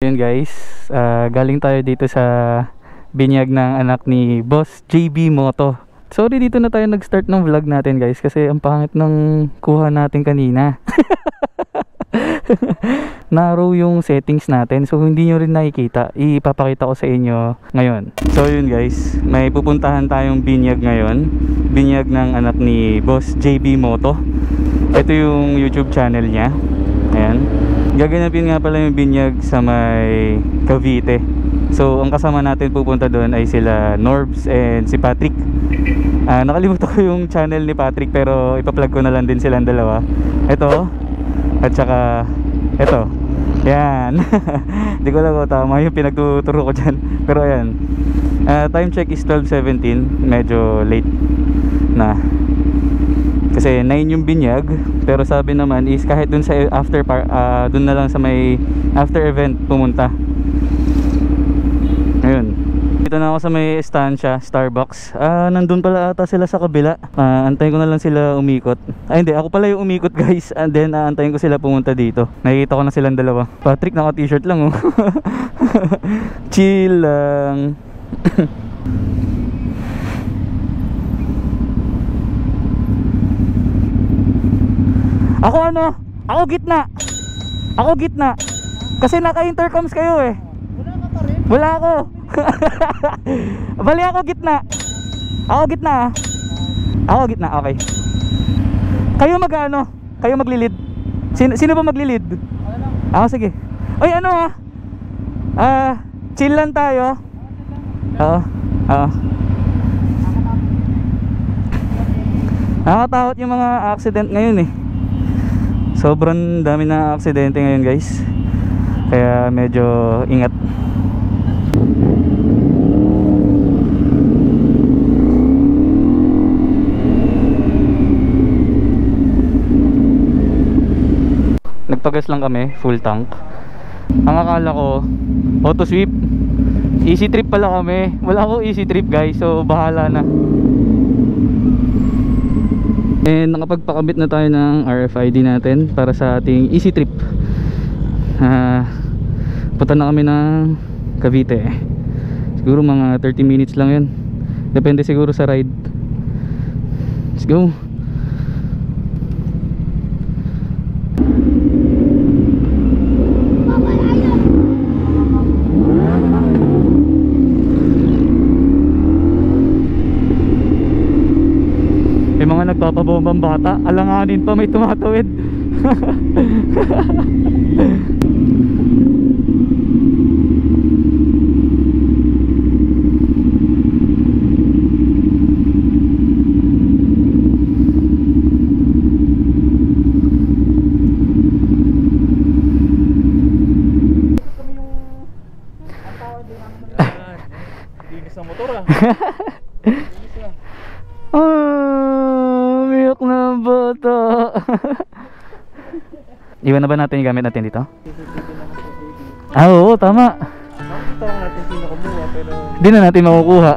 Yun guys, galing tayo dito sa binyag ng anak ni Boss JB Moto. Sorry, dito na tayo nag-start ng vlog natin guys kasi ang pangit ng kuha natin kanina. Narrow yung settings natin, so hindi nyo rin nakikita. Ipapakita ko sa inyo ngayon. So yun guys, may pupuntahan tayong binyag ngayon. Binyag ng anak ni Boss JB Moto. Ito yung YouTube channel niya. Ayan. Gaganapin nga pala yung binyag sa may Cavite. So ang kasama natin pupunta doon ay sila Norbs and si Patrick. Nakalimutan ko yung channel ni Patrick pero ipa-plug ko na lang din silang dalawa. Ito at saka ito. Yan. Hindi ko lang kung tama yung pinagtuturo ko dyan. Pero ayan, time check is 12:17. Medyo late na kasi 9 yung binyag, pero sabi naman is kahit dun sa after dun na lang sa may after event pumunta. Ayun, dito na ako sa may estancia Starbucks. Nandun pala ata sila sa kabila. Antayin ko na lang sila umikot. Ay hindi, ako pala yung umikot guys. And then antayin ko sila pumunta dito. Nakikita ko na silang dalawa. Patrick naka t-shirt lang oh. Chill lang. Ako ano? Ako gitna. Ako gitna. Kasi naka-intercoms kayo eh. Wala ka pa rin? Wala ako. Bali ako gitna. Ako gitna ah. Ako gitna, okay. Kayo mag-ano? Kayo maglilid? Sino ba maglilid? Ako sige. Oy ano ah? Chill lang tayo. Oo. Oo. Nakakatakot yung mga accident ngayon eh. Sobrang dami na aksidente ngayon guys. Kaya medyo ingat. Nagpagas lang kami, full tank. Ang akala ko auto sweep. Easy trip pala kami. Wala ko easy trip guys, so bahala na. And nakapagpakabit na tayo ng RFID natin para sa ating easy trip. Punta na kami ng Cavite. Siguro mga 30 minutes lang yun. Depende siguro sa ride. Let's go. May mga nagpapabombang bata, alanganin pa, may tumatawid. Linis ng motor ah. Umiyak na bata. Iwan na ba natin yung gamit natin dito? Oo, tama. Nakikita ko natin sino kumuha pero Hindi na natin makukuha.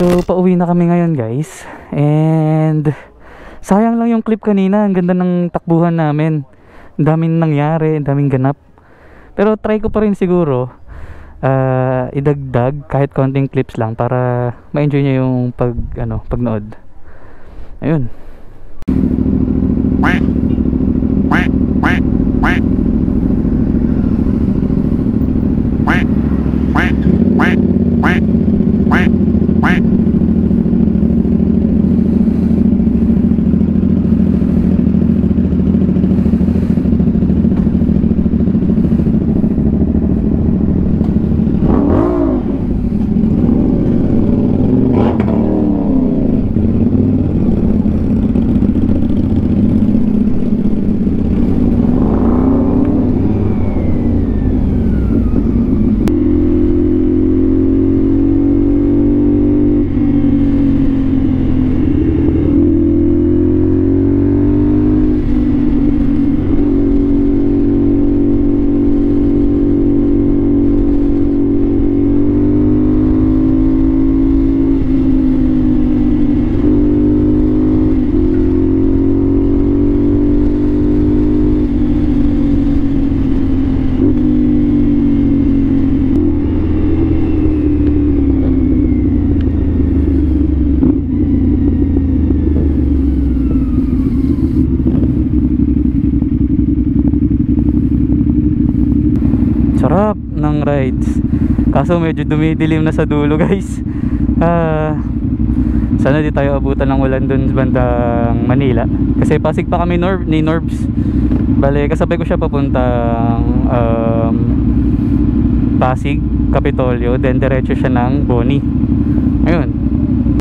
So pauwi na kami ngayon guys. And sayang lang yung clip kanina. Ang ganda ng takbuhan namin. Ang daming nangyari, ang daming ganap. Pero try ko pa rin siguro idagdag kahit konting clips lang para ma-enjoy niya yung pagnood. Ayun. rides. Kaso medyo dumidilim na sa dulo guys. Sana di tayo abutan ng ulan dun sa bandang Manila. Kasi Pasig pa kami ni Norbs. Bale, kasabay ko siya papuntang Pasig, Kapitolyo, then diretso siya ng Boni. Ayun.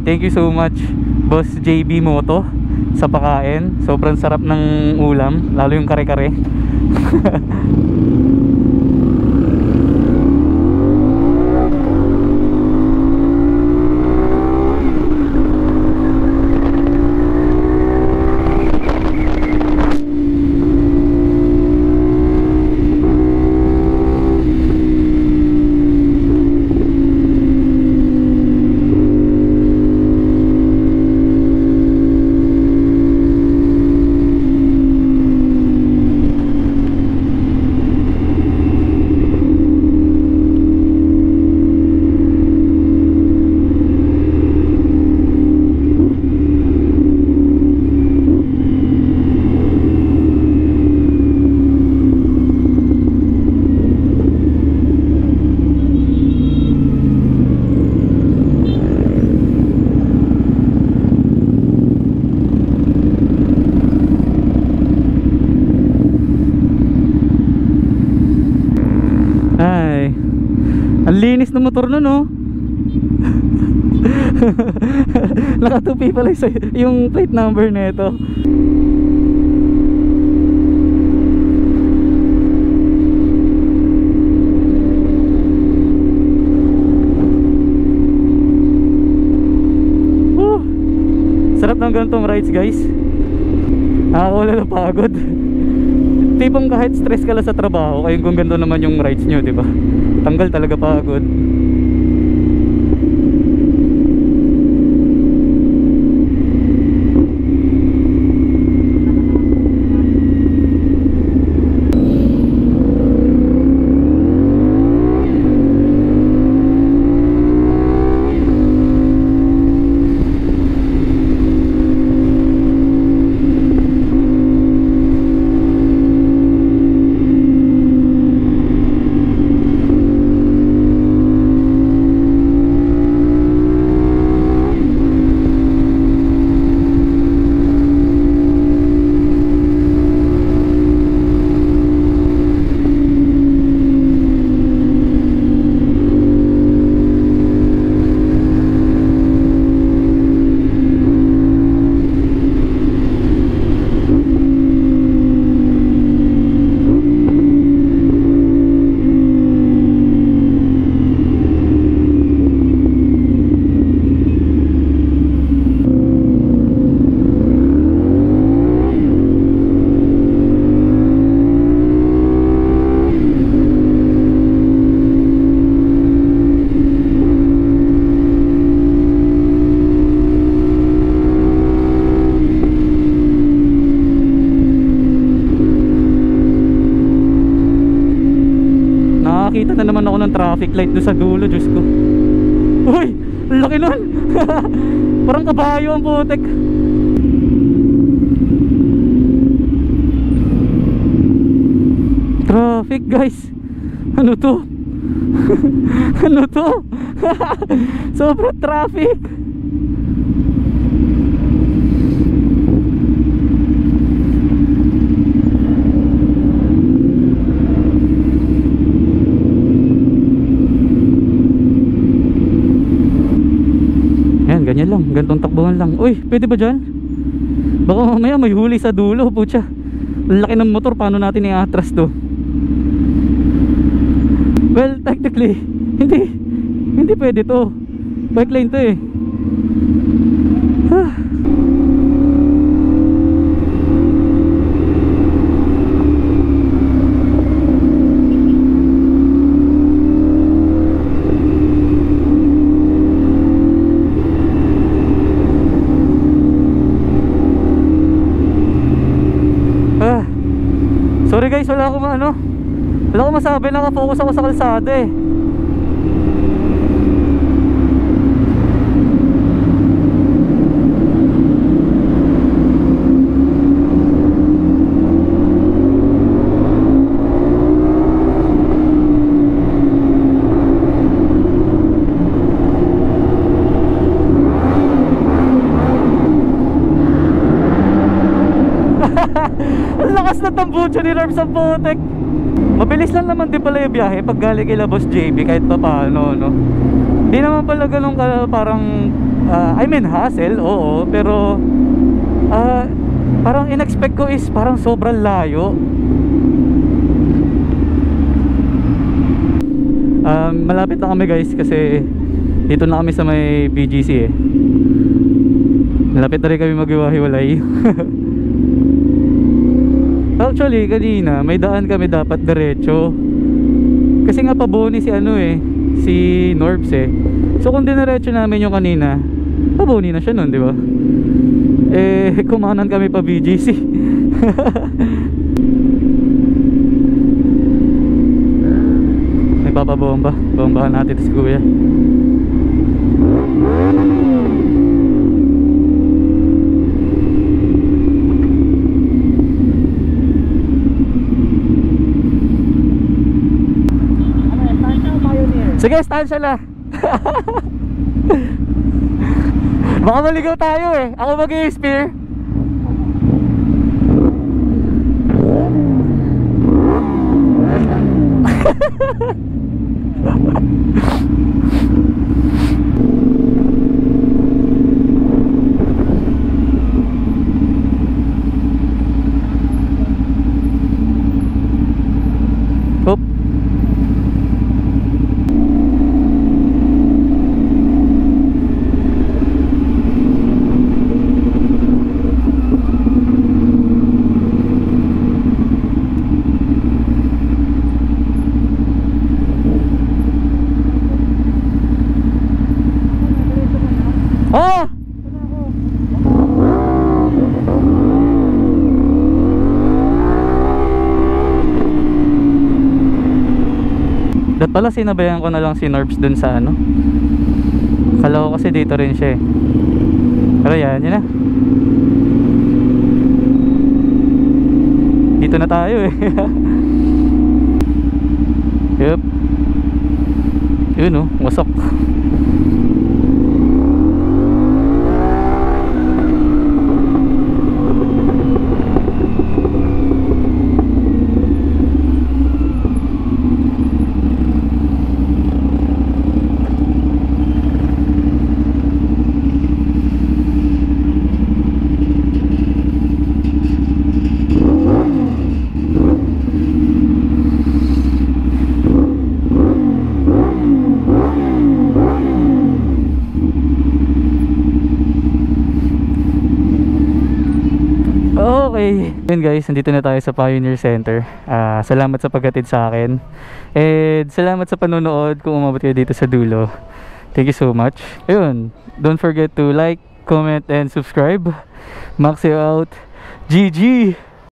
Thank you so much Boss JB Moto sa pakain. Sobrang sarap ng ulam, lalo yung kare-kare. Ang linis ng motor nun, oh. Nakatupi pala yung plate number nito. Sarap ng ganitong rides guys. Nakakawala ng pagod. Tipong kahit stress ka lang sa trabaho, kayong kung ganito naman yung rides nyo, diba? Tanggal talaga pagod. Nakakita na naman ako ng traffic light doon sa dulo, Diyos ko. Uy! Laki nun! Parang kabayo ang putek. Traffic guys. Ano to? Ano to? Sobrang traffic. Yan, ganyan lang, gantong takbuhan lang. Uy, pwede ba dyan? Baka mamaya may huli sa dulo, putya. Laki ng motor, paano natin i-atras to? Well, technically, hindi pwede to. Bike lane to eh. Sorry guys, wala akong masabi, nakafocus ako sa kalsada eh. tambucho ni Larbs ang putek. Mabilis lang naman din pala yung biyahe pag galing kay Boss JB kahit pa paano, no? Di naman pala ganun ka parang I mean hassle, oo, pero parang in-expect ko is parang sobrang layo. Malapit na kami guys kasi dito na kami sa may BGC eh. Malapit na rin kami maghiwa-hiwalay. Actually kanina may daan kami dapat diretso kasi nga paboni si ano eh, si Norbs eh. So kung diniretso namin yung kanina, paboni na siya nun, di ba? Eh kumanan kami pa BGC. May papabomba, bombahan natin si kuya. Sige, stand siya lang. Baka maligaw tayo eh. Ako mag-i-spear. Oop. Oh! Dat pala sinabayan ko na lang si Norbs dun sa ano. Kala ko kasi dito rin siya eh. Pero yan, yun na. Dito na tayo eh. Yup. Yun oh, wasok. Okay, yun guys, nandito na tayo sa Pioneer Center. Salamat sa paghatid sa akin. And salamat sa panonood kung umabot kayo dito sa dulo. Thank you so much. Ayun, don't forget to like, comment, and subscribe. Maxi out. GG!